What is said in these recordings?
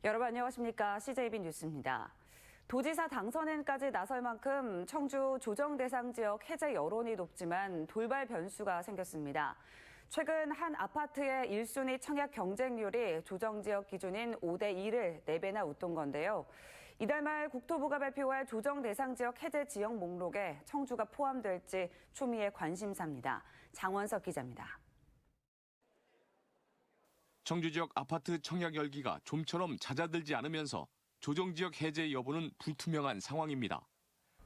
여러분 안녕하십니까? CJB 뉴스입니다. 도지사 당선인까지 나설 만큼 청주 조정 대상 지역 해제 여론이 높지만 돌발 변수가 생겼습니다. 최근 한 아파트의 1순위 청약 경쟁률이 조정 지역 기준인 5대 2를 4배나 웃돈 건데요. 이달 말 국토부가 발표할 조정 대상 지역 해제 지역 목록에 청주가 포함될지 초미의 관심사입니다. 장원석 기자입니다. 청주 지역 아파트 청약 열기가 좀처럼 잦아들지 않으면서 조정지역 해제 여부는 불투명한 상황입니다.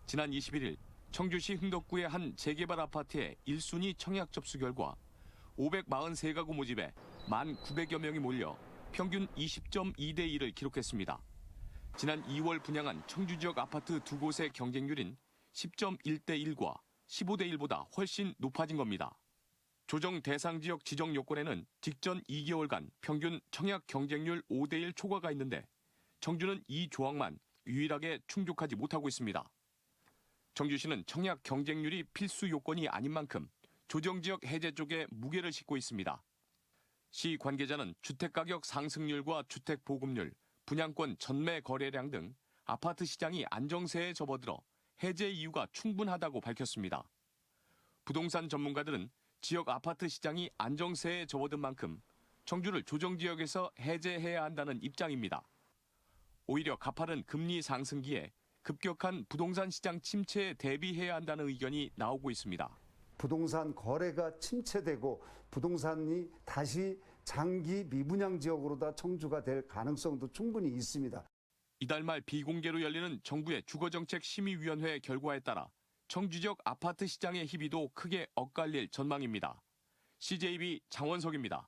지난 21일 청주시 흥덕구의 한 재개발 아파트의 1순위 청약 접수 결과 543가구 모집에 1,900여 명이 몰려 평균 20.2대 2를 기록했습니다. 지난 2월 분양한 청주 지역 아파트 두 곳의 경쟁률인 10.1대 1과 15대 1보다 훨씬 높아진 겁니다. 조정 대상 지역 지정 요건에는 직전 2개월간 평균 청약 경쟁률 5대 1 초과가 있는데 청주는 이 조항만 유일하게 충족하지 못하고 있습니다. 청주시는 청약 경쟁률이 필수 요건이 아닌 만큼 조정 지역 해제 쪽에 무게를 싣고 있습니다. 시 관계자는 주택가격 상승률과 주택 보급률, 분양권 전매 거래량 등 아파트 시장이 안정세에 접어들어 해제 이유가 충분하다고 밝혔습니다. 부동산 전문가들은 지역 아파트 시장이 안정세에 접어든 만큼 청주를 조정지역에서 해제해야 한다는 입장입니다. 오히려 가파른 금리 상승기에 급격한 부동산 시장 침체에 대비해야 한다는 의견이 나오고 있습니다. 부동산 거래가 침체되고 부동산이 다시 장기 미분양 지역으로 다 청주가 될 가능성도 충분히 있습니다. 이달 말 비공개로 열리는 정부의 주거정책심의위원회 결과에 따라 청주 지역 아파트 시장의 희비도 크게 엇갈릴 전망입니다. CJB 장원석입니다.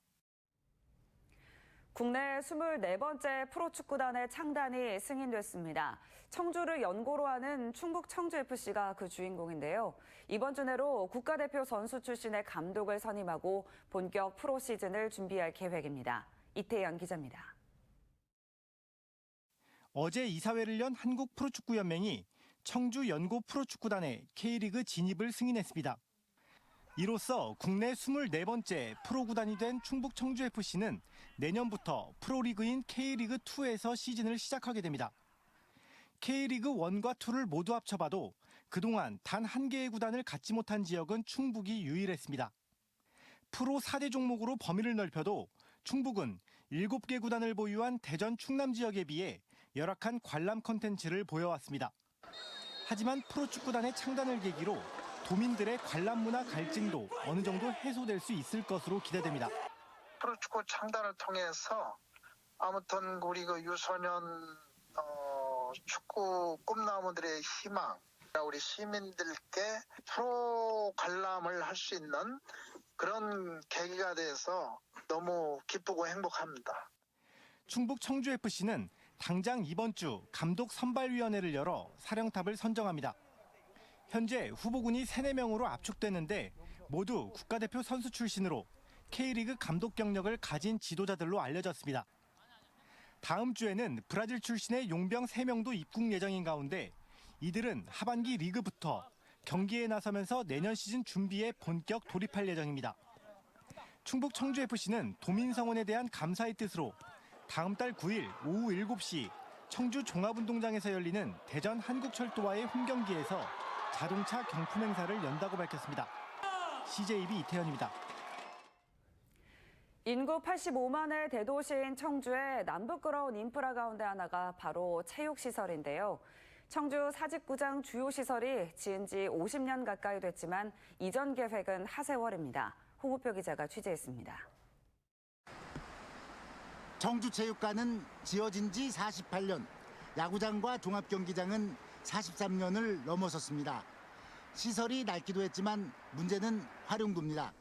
국내 24번째 프로축구단의 창단이 승인됐습니다. 청주를 연고로 하는 충북 청주FC가 그 주인공인데요. 이번 주 내로 국가대표 선수 출신의 감독을 선임하고 본격 프로 시즌을 준비할 계획입니다. 이태현 기자입니다. 어제 이사회를 연 한국프로축구연맹이 청주 연고 프로축구단의 K리그 진입을 승인했습니다. 이로써 국내 24번째 프로구단이 된 충북 청주FC는 내년부터 프로리그인 K리그2에서 시즌을 시작하게 됩니다. K리그1과 2를 모두 합쳐봐도 그동안 단 한 개의 구단을 갖지 못한 지역은 충북이 유일했습니다. 프로 4대 종목으로 범위를 넓혀도 충북은 7개 구단을 보유한 대전 충남 지역에 비해 열악한 관람 콘텐츠를 보여왔습니다. 하지만 프로축구단의 창단을 계기로 도민들의 관람 문화 갈증도 어느 정도 해소될 수 있을 것으로 기대됩니다. 프로축구 창단을 통해서 아무튼 우리 그 유소년 축구 꿈나무들의 희망, 우리 시민들께 프로 관람을 할 수 있는 그런 계기가 돼서 너무 기쁘고 행복합니다. 충북 청주FC는 당장 이번 주 감독 선발위원회를 열어 사령탑을 선정합니다. 현재 후보군이 3, 4명으로 압축됐는데 모두 국가대표 선수 출신으로 K리그 감독 경력을 가진 지도자들로 알려졌습니다. 다음 주에는 브라질 출신의 용병 3명도 입국 예정인 가운데 이들은 하반기 리그부터 경기에 나서면서 내년 시즌 준비에 본격 돌입할 예정입니다. 충북 청주FC는 도민성원에 대한 감사의 뜻으로 다음 달 9일 오후 7시 청주 종합운동장에서 열리는 대전 한국철도와의 홈경기에서 자동차 경품 행사를 연다고 밝혔습니다. CJB 이태현입니다. 인구 85만의 대도시인 청주의 남부끄러운 인프라 가운데 하나가 바로 체육시설인데요. 청주 사직구장 주요 시설이 지은 지 50년 가까이 됐지만 이전 계획은 하세월입니다. 홍우표 기자가 취재했습니다. 청주체육관은 지어진 지 48년, 야구장과 종합경기장은 43년을 넘어섰습니다. 시설이 낡기도 했지만 문제는 활용도입니다.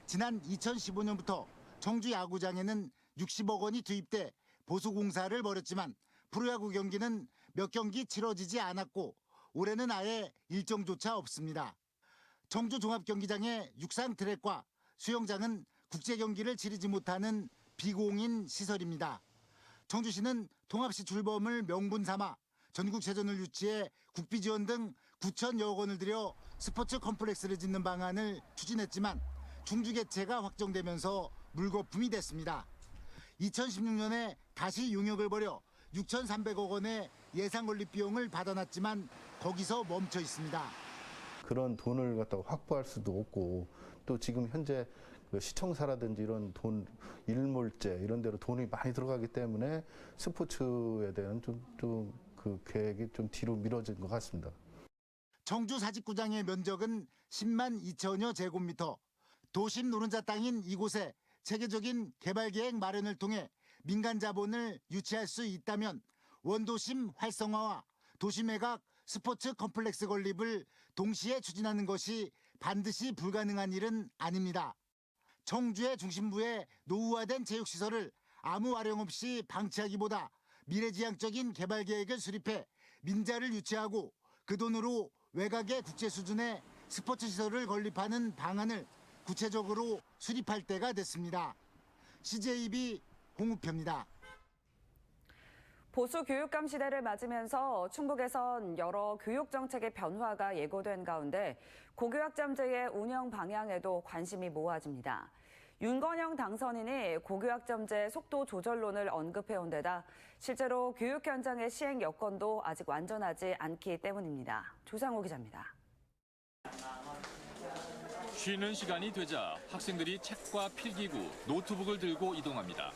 지난 2015년부터 청주 야구장에는 60억 원이 투입돼 보수공사를 벌였지만 프로야구 경기는 몇 경기 치러지지 않았고 올해는 아예 일정조차 없습니다. 청주 종합경기장의 육상 트랙과 수영장은 국제경기를 치르지 못하는 비공인 시설입니다. 청주시는 통합시 출범을 명분 삼아 전국체전을 유치해 국비 지원 등 9천여억 원을 들여 스포츠 컴플렉스를 짓는 방안을 추진했지만 충주 개체가 확정되면서 물거품이 됐습니다. 2016년에 다시 용역을 벌여 6,300억 원의 예상 건립 비용을 받아놨지만 거기서 멈춰 있습니다. 그런 돈을 갖다가 확보할 수도 없고 또 지금 현재 그 시청사라든지 이런 돈 일몰제 이런 데로 돈이 많이 들어가기 때문에 스포츠에 대한 좀 그 계획이 좀 뒤로 미뤄진 것 같습니다. 청주 사직구장의 면적은 10만 2천여 제곱미터. 도심 노른자 땅인 이곳에 체계적인 개발 계획 마련을 통해 민간 자본을 유치할 수 있다면 원도심 활성화와 도시매각 스포츠 컴플렉스 건립을 동시에 추진하는 것이 반드시 불가능한 일은 아닙니다. 청주의 중심부에 노후화된 체육시설을 아무 활용 없이 방치하기보다 미래지향적인 개발 계획을 수립해 민자를 유치하고 그 돈으로 외곽의 국제 수준의 스포츠 시설을 건립하는 방안을 구체적으로 수립할 때가 됐습니다. CJB 홍우표입니다. 보수 교육감 시대를 맞으면서 충북에선 여러 교육 정책의 변화가 예고된 가운데 고교학점제의 운영 방향에도 관심이 모아집니다. 윤건영 당선인이 고교학점제 속도 조절론을 언급해온 데다 실제로 교육 현장의 시행 여건도 아직 완전하지 않기 때문입니다. 조상우 기자입니다. 쉬는 시간이 되자 학생들이 책과 필기구, 노트북을 들고 이동합니다.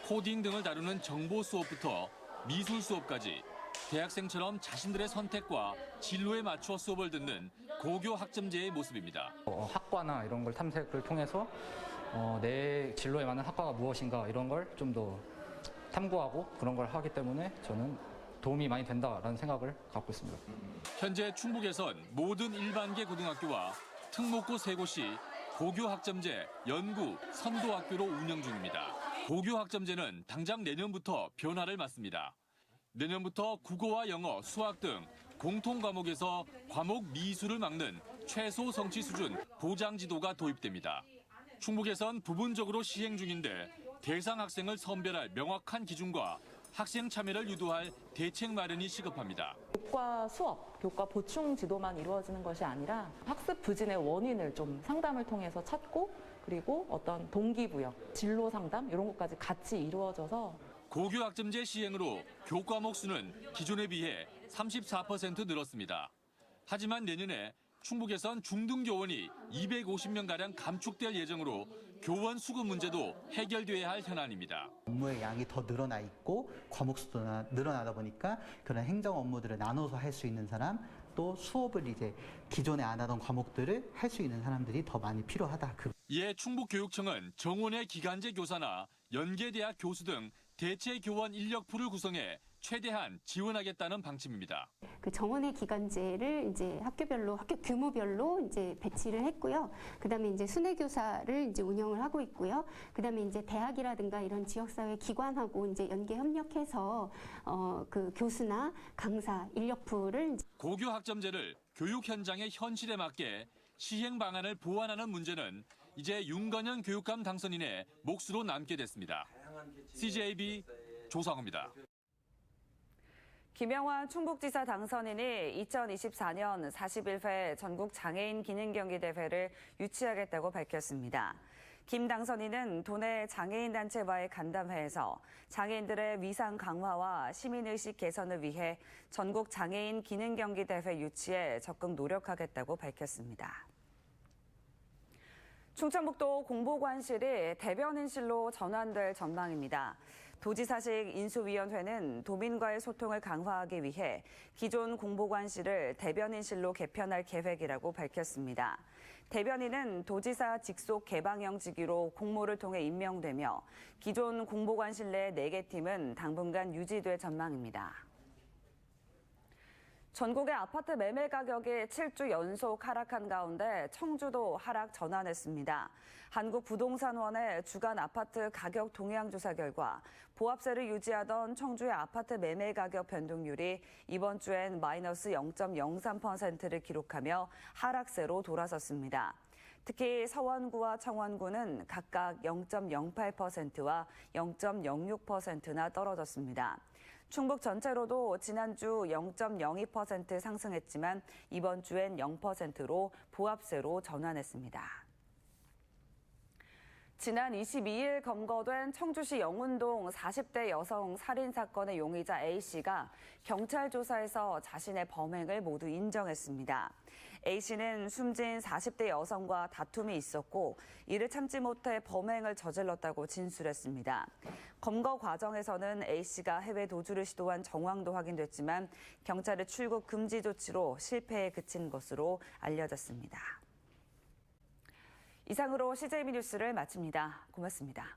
코딩 등을 다루는 정보 수업부터 미술 수업까지 대학생처럼 자신들의 선택과 진로에 맞춰 수업을 듣는 고교 학점제의 모습입니다. 학과나 이런 걸 탐색을 통해서 내 진로에 맞는 학과가 무엇인가 이런 걸 좀 더 탐구하고 그런 걸 하기 때문에 저는 도움이 많이 된다라는 생각을 갖고 있습니다. 현재 충북에선 모든 일반계 고등학교와 특목고 3곳이 고교 학점제 연구 선도학교로 운영 중입니다. 고교 학점제는 당장 내년부터 변화를 맞습니다. 내년부터 국어와 영어, 수학 등 공통 과목에서 과목 미수를 막는 최소 성취 수준 보장 지도가 도입됩니다. 충북에선 부분적으로 시행 중인데 대상 학생을 선별할 명확한 기준과 학생 참여를 유도할 대책 마련이 시급합니다. 교과 수업, 교과 보충 지도만 이루어지는 것이 아니라 학습 부진의 원인을 좀 상담을 통해서 찾고 그리고 어떤 동기부여, 진로 상담 이런 것까지 같이 이루어져서 고교 학점제 시행으로 교과목 수는 기존에 비해 34% 늘었습니다. 하지만 내년에 충북에선 중등교원이 250명가량 감축될 예정으로 교원 수급 문제도 해결돼야 할 현안입니다. 업무의 양이 더 늘어나 있고 과목 수도 늘어나다 보니까 그런 행정 업무들을 나눠서 할 수 있는 사람 또 수업을 이제 기존에 안 하던 과목들을 할 수 있는 사람들이 더 많이 필요하다. 이에 충북교육청은 정원의 기간제 교사나 연계대학 교수 등 대체 교원 인력풀을 구성해 최대한 지원하겠다는 방침입니다. 그 정원의 기간제를 이제 학교별로 학교 규모별로 이제 배치를 했고요. 그다음에 이제 순회교사를 이제 운영을 하고 있고요. 그다음에 이제 대학이라든가 이런 지역사회 기관하고 이제 연계 협력해서 그 교수나 강사 인력풀을 고교 학점제를 교육 현장의 현실에 맞게 시행 방안을 보완하는 문제는 이제 윤건영 교육감 당선인의 몫으로 남게 됐습니다. CJB 조상우입니다. 김영환 충북지사 당선인이 2024년 41회 전국 장애인 기능경기 대회를 유치하겠다고 밝혔습니다. 김 당선인은 도내 장애인 단체와의 간담회에서 장애인들의 위상 강화와 시민의식 개선을 위해 전국 장애인 기능경기 대회 유치에 적극 노력하겠다고 밝혔습니다. 충청북도 공보관실이 대변인실로 전환될 전망입니다. 도지사직 인수위원회는 도민과의 소통을 강화하기 위해 기존 공보관실을 대변인실로 개편할 계획이라고 밝혔습니다. 대변인은 도지사 직속 개방형직으로 공모를 통해 임명되며 기존 공보관실 내 4개 팀은 당분간 유지될 전망입니다. 전국의 아파트 매매 가격이 7주 연속 하락한 가운데 청주도 하락 전환했습니다. 한국부동산원의 주간 아파트 가격 동향 조사 결과 보합세를 유지하던 청주의 아파트 매매 가격 변동률이 이번 주엔 마이너스 0.03%를 기록하며 하락세로 돌아섰습니다. 특히 서원구와 청원구는 각각 0.08%와 0.06%나 떨어졌습니다. 충북 전체로도 지난주 0.02% 상승했지만 이번 주엔 0%로 보합세로 전환했습니다. 지난 22일 검거된 청주시 영운동 40대 여성 살인 사건의 용의자 A씨가 경찰 조사에서 자신의 범행을 모두 인정했습니다. A씨는 숨진 40대 여성과 다툼이 있었고 이를 참지 못해 범행을 저질렀다고 진술했습니다. 검거 과정에서는 A씨가 해외 도주를 시도한 정황도 확인됐지만 경찰의 출국 금지 조치로 실패에 그친 것으로 알려졌습니다. 이상으로 CJB 뉴스를 마칩니다. 고맙습니다.